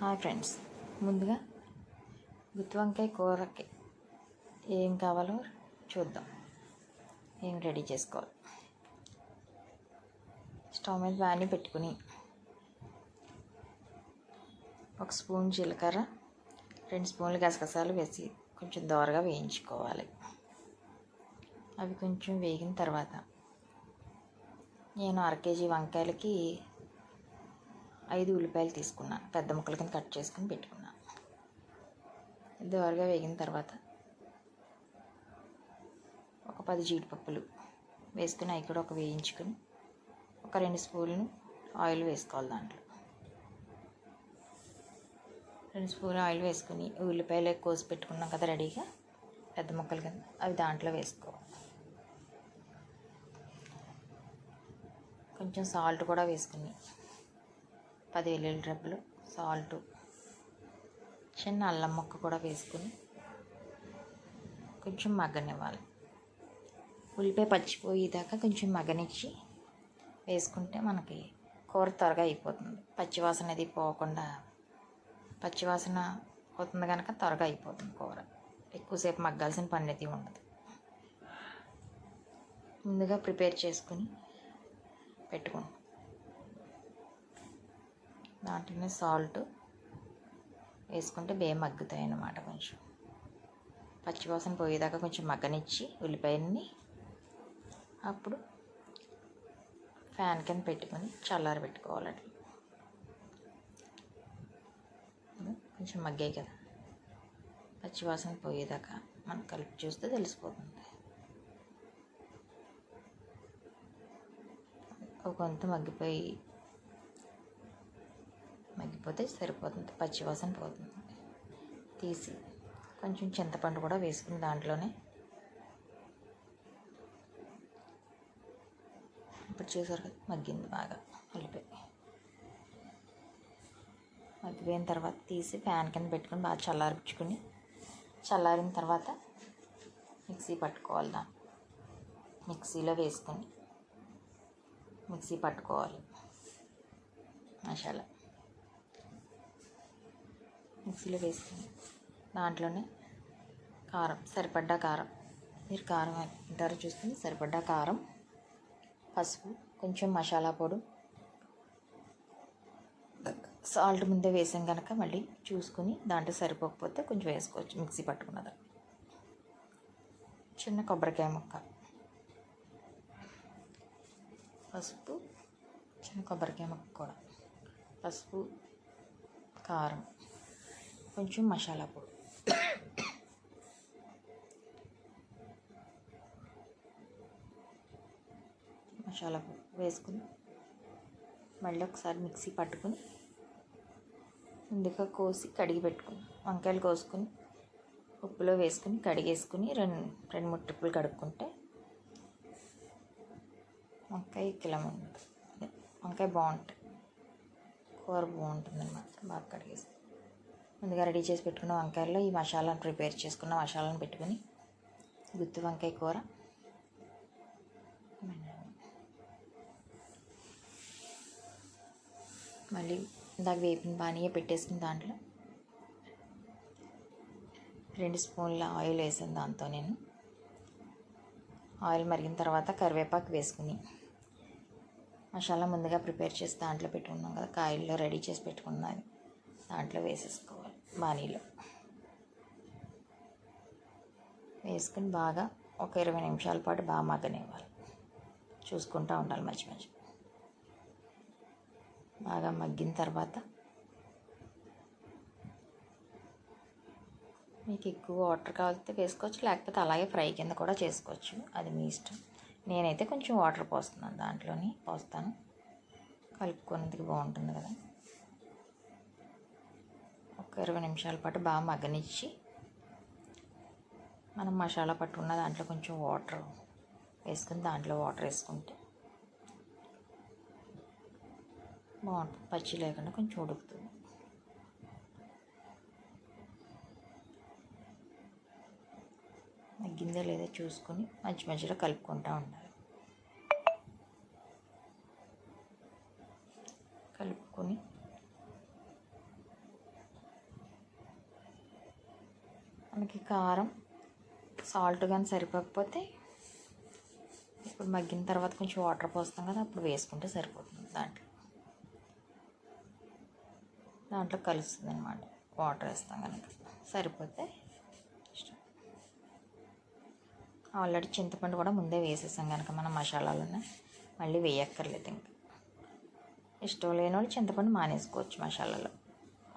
Hi friends, ముందుగా గుత్తి వంకాయ కూరకి ఏం కావాలో చూద్దాం. ఏం రెడీ చేసుకోవాలి. స్టవ్ మీద బాణీ పెట్టుకుని ఒక స్పూన్ జీలకర్ర, 2 స్పూన్లు గసగసాలు వేసి కొంచెం దోరగా వేయించుకోవాలి. అవి కొంచెం వేగిన తర్వాత నేను 1/2 కేజీ వంకాయలకి 5 ఉల్లిపాయలు తీసుకున్నాను. పెద్ద ముక్కల కింద కట్ చేసుకుని పెట్టుకున్నాను. దోరగా వేగిన తర్వాత ఒక 10 జీడిపప్పులు వేసుకుని అవి కూడా వేయించుకుని ఒక 2 స్పూన్లు ఆయిల్ వేసుకోవాలి. దాంట్లో 2 స్పూన్లు ఆయిల్ వేసుకుని ఉల్లిపాయలు కోసి పెట్టుకున్నాం కదా రెడీగా పెద్ద ముక్కల కింద, అవి దాంట్లో వేసుకోవాలి. కొంచెం సాల్ట్ కూడా వేసుకుని 10 వెల్లుల్లి రెబ్బలు, సాల్టు, చిన్న అల్లం ముక్క కూడా వేసుకుని కొంచెం మగ్గనివ్వాలి. ఉల్లిపాయ పచ్చిపోయేదాకా కొంచెం మగ్గనిచ్చి వేసుకుంటే మనకి కూర త్వరగా అయిపోతుంది. పచ్చివాసన అనేది పోకుండా, పచ్చివాసన పోతుంది కనుక త్వరగా అయిపోతుంది కూర. ఎక్కువసేపు మగ్గాల్సిన పని అనేది ఉండదు. ముందుగా ప్రిపేర్ చేసుకుని పెట్టుకుంటాం. దాంట్లోనే సాల్ట్ వేసుకుంటే మగ్గుతాయి అన్నమాట. కొంచెం పచ్చివాసన పోయేదాకా కొంచెం మగ్గనిచ్చి ఉల్లిపాయని అప్పుడు ఫ్యాన్ కింద పెట్టుకొని చల్లారి పెట్టుకోవాలి. కొంచెం మగ్గాయి కదా, పచ్చివాసన పోయేదాకా మనం కలిపి చూస్తే తెలిసిపోతుంది. ఒక వంతు మగ్గిపోతే సరిపోతుంది, పచ్చివాసన పోతుంది. తీసి కొంచెం చింతపండు కూడా వేసుకుని దాంట్లోనే ఇప్పుడు చూసారు కదా మగ్గింది బాగా. మగ్గిపోయిన తర్వాత తీసి ఫ్యాన్ కింద పెట్టుకుని బాగా చల్లారిన తర్వాత మిక్సీ పట్టుకోవాలి. దాన్ని మిక్సీలో వేసుకొని మిక్సీ పట్టుకోవాలి. మసాలా మిక్సీలో వేసుకుని దాంట్లోనే కారం, సరిపడ్డా కారం, మీరు కారం తింటారో చూసుకుని సరిపడ్డా కారం, పసుపు, కొంచెం మసాలా పొడి, సాల్ట్ ముందే వేసాం కనుక మళ్ళీ చూసుకుని దాంట్లో సరిపోకపోతే కొంచెం వేసుకోవచ్చు. మిక్సీ పట్టుకున్నది చిన్న కొబ్బరికాయ ముక్క, పసుపు, చిన్న కొబ్బరికాయ ముక్క కూడా, పసుపు, కారం, కొంచెం మసాలా పొడి, వేసుకుని మళ్ళీ ఒకసారి మిక్సీ పట్టుకుని ముందుగా కోసి కడిగి పెట్టుకుని వంకాయలు కోసుకుని ఉప్పులో వేసుకుని కడిగేసుకుని 2-3 ట్రిప్పులు కడుక్కుంటే వంకాయ వంకాయ బాగుంటుంది, కూర బాగుంటుంది అన్నమాట. బాగా కడిగేసి ముందుగా రెడీ చేసి పెట్టుకున్న వంకాయల్లో ఈ మసాలాను ప్రిపేర్ చేసుకున్న మసాలాను పెట్టుకుని గుత్తి వంకాయ కూర మళ్ళీ ఇందాక వేపిన బాణీయే పెట్టేసుకుని దాంట్లో 2 స్పూన్ల ఆయిల్ వేసాను. దాంతో నేను ఆయిల్ మరిగిన తర్వాత కరివేపాకు వేసుకుని మసాలా ముందుగా ప్రిపేర్ చేసి దాంట్లో పెట్టుకున్నాం కదా, కాయల్లో రెడీ చేసి పెట్టుకున్నది దాంట్లో వేసేసుకోవాలి. బాణీలో వేసుకుని బాగా ఒక 20 నిమిషాల పాటు బాగా మగ్గనివ్వాలి. చూసుకుంటూ ఉండాలి మధ్య మధ్య. బాగా మగ్గిన తర్వాత మీకు ఎక్కువ వాటర్ కావాలితే వేసుకోవచ్చు, లేకపోతే అలాగే ఫ్రై కింద కూడా చేసుకోవచ్చు, అది మీ ఇష్టం. నేనైతే కొంచెం వాటర్ పోస్తాను, కలుపుకునేందుకు బాగుంటుంది కదా. ఒక 20 నిమిషాల పాటు బాగా మగ్గనిచ్చి మనం మసాలా పట్టుకున్న దాంట్లో కొంచెం వాటర్ వేసుకుని దాంట్లో వాటర్ వేసుకుంటే బాగుంటుంది. పచ్చి లేకుండా కొంచెం ఉడుకుతుంది. మగ్గిందో లేదో చూసుకొని మధ్య మధ్యలో కలుపుకుంటూ ఉండాలి. కలుపుకొని మనకి కారం సాల్ట్ కానీ సరిపోకపోతే ఇప్పుడు మగ్గిన తర్వాత కొంచెం వాటర్ పోస్తాం కదా, అప్పుడు వేసుకుంటే సరిపోతుంది. దాంట్లో కలుస్తుంది అనమాట. వాటర్ వేస్తాం కనుక సరిపోతే ఆల్రెడీ చింతపండు కూడా ముందే వేసేసాం కనుక మనం మసాలాలను మళ్ళీ వేయక్కర్లేదు. ఇంకా ఇష్టం లేని వాళ్ళు చింతపండు మానేసుకోవచ్చు, మసాలాలో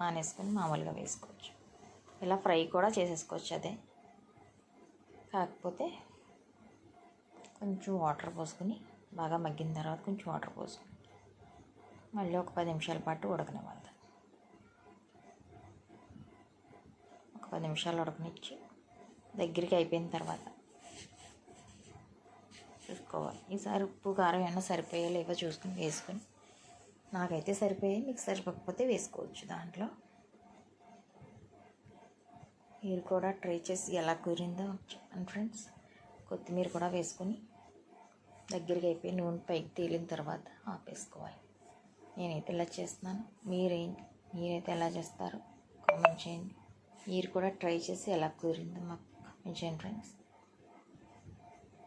మానేసుకొని మామూలుగా వేసుకోవచ్చు. ఇలా ఫ్రై కూడా చేసేసుకోవచ్చు. అదే కాకపోతే కొంచెం వాటర్ పోసుకొని బాగా మగ్గిన తర్వాత కొంచెం వాటర్ పోసుకొని మళ్ళీ ఒక 10 నిమిషాల పాటు ఉడకనివ్వాలి. ఒక 10 నిమిషాలు ఉడకనిచ్చి దగ్గరికి అయిపోయిన తర్వాత చూసుకోవాలి. ఈసారి ఉప్పు కారం ఏమన్నా సరిపోయా లేవో చూసుకొని వేసుకొని, నాకైతే సరిపోయాయి, మీకు సరిపోకపోతే వేసుకోవచ్చు. దాంట్లో మీరు కూడా ట్రై చేసి ఎలా కుదిరిందో చెప్పండి ఫ్రెండ్స్. కొత్తిమీర కూడా వేసుకొని దగ్గరికి నూనె పైకి తేలిన తర్వాత ఆపేసుకోవాలి. నేనైతే ఇలా చేస్తున్నాను. మీరైతే ఎలా చేస్తారో కామెంట్ చేయండి. మీరు కూడా ట్రై చేసి ఎలా కుదిరిందో మాకు కామెంట్ చేయండి friends.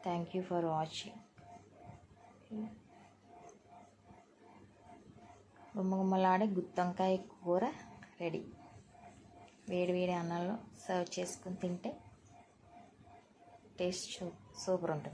Thank you for watching. గుమ్మగుమ్మలాడే గుత్తొంకాయ కూర రెడీ. వేడి వేడి అన్నంలో సర్వ్ చేసుకుని తింటే టేస్ట్ సూపర్ ఉంటుంది.